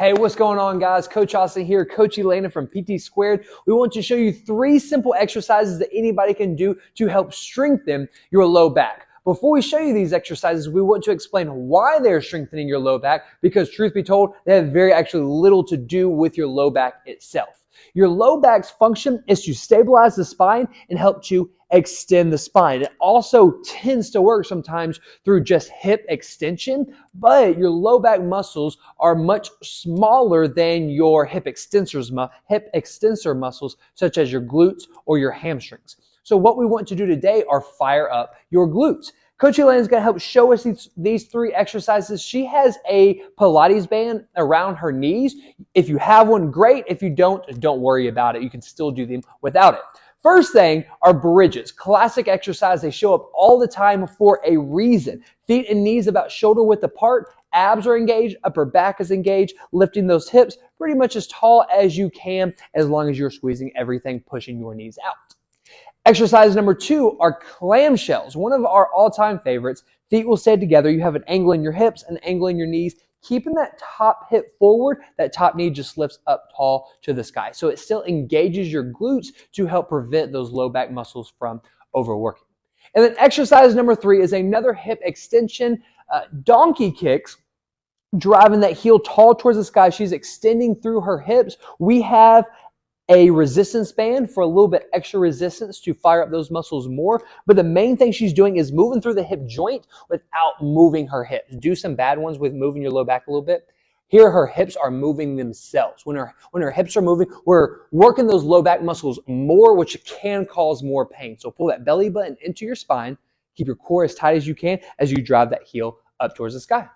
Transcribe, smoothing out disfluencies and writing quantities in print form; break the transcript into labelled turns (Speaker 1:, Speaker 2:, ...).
Speaker 1: Hey, what's going on, guys? Coach Austin here, Coach Elena from PT Squared. We want to show you 3 simple exercises that anybody can do to help strengthen your low back. Before we show you these exercises, we want to explain why they're strengthening your low back, because truth be told, they have very actually little to do with your low back itself. Your low back's function is to stabilize the spine and help to extend the spine. It also tends to work sometimes through just hip extension, but your low back muscles are much smaller than your hip extensor muscles, such as your glutes or your hamstrings. So what we want to do today are fire up your glutes. Coach Elena is going to help show us these 3 exercises. She has a Pilates band around her knees. If you have one, great. If you don't worry about it. You can still do them without it. First thing are bridges. Classic exercise. They show up all the time for a reason. Feet and knees about shoulder width apart. Abs are engaged. Upper back is engaged. Lifting those hips pretty much as tall as you can, as long as you're squeezing everything, pushing your knees out. Exercise number 2 are clamshells, one of our all-time favorites. Feet will stay together. You have an angle in your hips, an angle in your knees, keeping that top hip forward. That top knee just lifts up tall to the sky. So it still engages your glutes to help prevent those low back muscles from overworking. And then exercise number 3 is another hip extension, donkey kicks, driving that heel tall towards the sky. She's extending through her hips. We have a resistance band for a little bit extra resistance to fire up those muscles more. But the main thing she's doing is moving through the hip joint without moving her hips. Do some bad ones with moving your low back a little bit. Here, her hips are moving themselves. When her hips are moving, we're working those low back muscles more, which can cause more pain. So pull that belly button into your spine. Keep your core as tight as you can as you drive that heel up towards the sky.